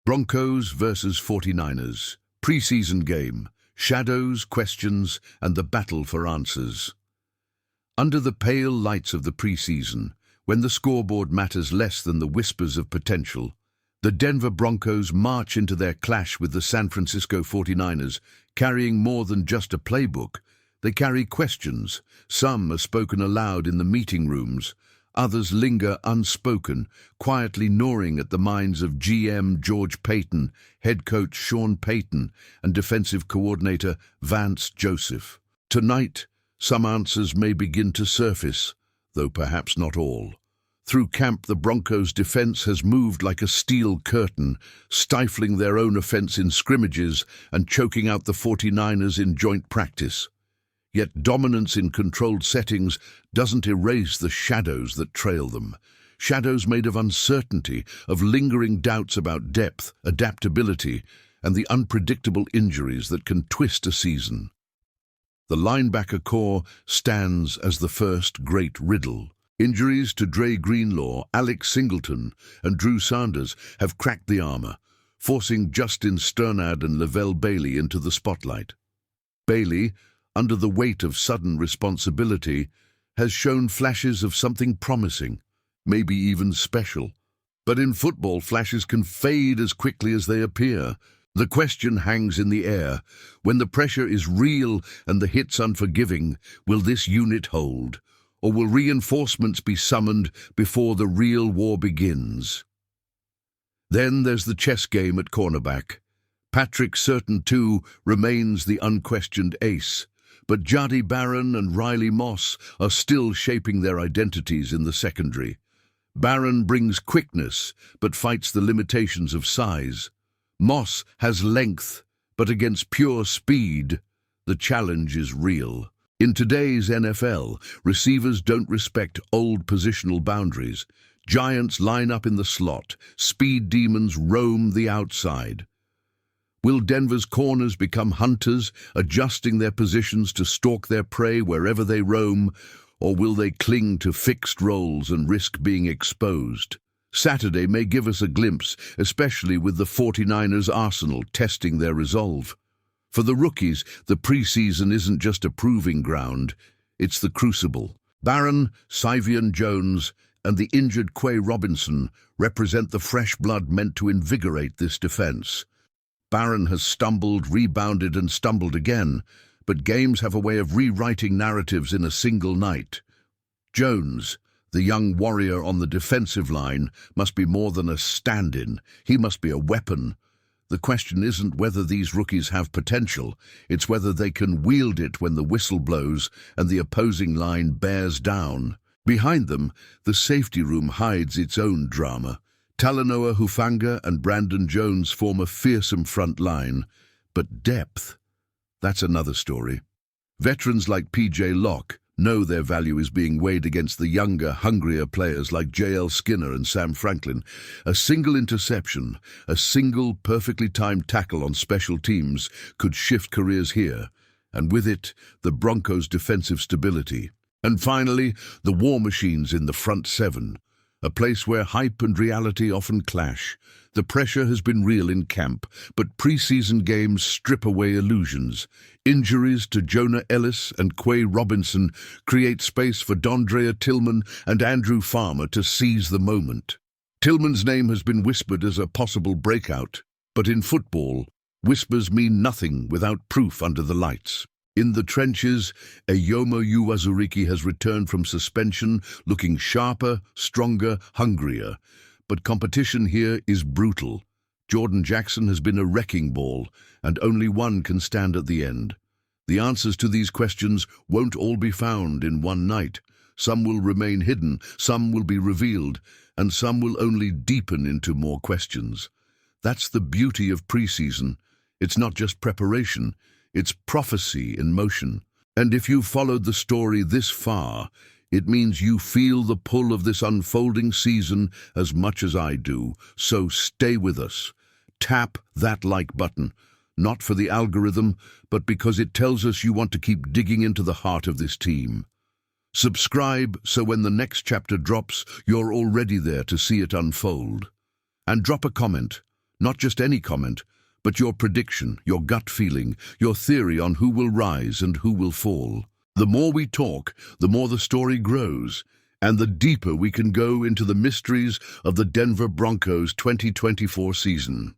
Broncos versus 49ers. Preseason game. Shadows, questions, and the battle for answers. Under the pale lights of the preseason, when the scoreboard matters less than the whispers of potential, the Denver Broncos march into their clash with the San Francisco 49ers, carrying more than just a playbook. They carry questions. Some are spoken aloud in the meeting rooms. Others linger unspoken, quietly gnawing at the minds of GM George Paton, head coach Sean Payton, and defensive coordinator Vance Joseph. Tonight, some answers may begin to surface, though perhaps not all. Through camp, the Broncos' defense has moved like a steel curtain, stifling their own offense in scrimmages and choking out the 49ers in joint practice. Yet dominance in controlled settings doesn't erase the shadows that trail them. Shadows made of uncertainty, of lingering doubts about depth, adaptability, and the unpredictable injuries that can twist a season. The linebacker core stands as the first great riddle. Injuries to Dre Greenlaw, Alex Singleton, and Drew Sanders have cracked the armor, forcing Justin Sternad and Lavelle Bailey into the spotlight. Bailey, under the weight of sudden responsibility, has shown flashes of something promising, maybe even special. But in football, flashes can fade as quickly as they appear. The question hangs in the air. When the pressure is real and the hits unforgiving, will this unit hold? Or will reinforcements be summoned before the real war begins? Then there's the chess game at cornerback. Patrick Surtain, too, remains the unquestioned ace. But Jahdi Barron and Riley Moss are still shaping their identities in the secondary. Barron brings quickness, but fights the limitations of size. Moss has length, but against pure speed, the challenge is real. In today's NFL, receivers don't respect old positional boundaries. Giants line up in the slot. Speed demons roam the outside. Will Denver's corners become hunters, adjusting their positions to stalk their prey wherever they roam, or will they cling to fixed roles and risk being exposed? Saturday may give us a glimpse, especially with the 49ers' arsenal testing their resolve. For the rookies, the preseason isn't just a proving ground, it's the crucible. Barron, Syvian Jones, and the injured Quay Robinson represent the fresh blood meant to invigorate this defense. Barron has stumbled, rebounded, and stumbled again, but games have a way of rewriting narratives in a single night. Jones, the young warrior on the defensive line, must be more than a stand-in. He must be a weapon. The question isn't whether these rookies have potential, it's whether they can wield it when the whistle blows and the opposing line bears down. Behind them, the safety room hides its own drama. Talanoa Hufanga and Brandon Jones form a fearsome front line, but depth, that's another story. Veterans like P.J. Locke know their value is being weighed against the younger, hungrier players like J.L. Skinner and Sam Franklin. A single interception, a single perfectly timed tackle on special teams could shift careers here, and with it, the Broncos' defensive stability. And finally, the war machines in the front seven. A place where hype and reality often clash. The pressure has been real in camp, but preseason games strip away illusions. Injuries to Jonah Ellis and Quay Robinson create space for Dondrea Tillman and Andrew Farmer to seize the moment. Tillman's name has been whispered as a possible breakout, but in football, whispers mean nothing without proof under the lights. In the trenches, Eyoma Uwazurike has returned from suspension, looking sharper, stronger, hungrier. But competition here is brutal. Jordan Jackson has been a wrecking ball, and only one can stand at the end. The answers to these questions won't all be found in one night. Some will remain hidden, some will be revealed, and some will only deepen into more questions. That's the beauty of preseason. It's not just preparation. It's prophecy in motion. And if you've followed the story this far, it means you feel the pull of this unfolding season as much as I do. So stay with us. Tap that like button, not for the algorithm, but because it tells us you want to keep digging into the heart of this team. Subscribe so when the next chapter drops, you're already there to see it unfold. And drop a comment. Not just any comment, but your prediction, your gut feeling, your theory on who will rise and who will fall. The more we talk, the more the story grows, and the deeper we can go into the mysteries of the Denver Broncos 2024 season.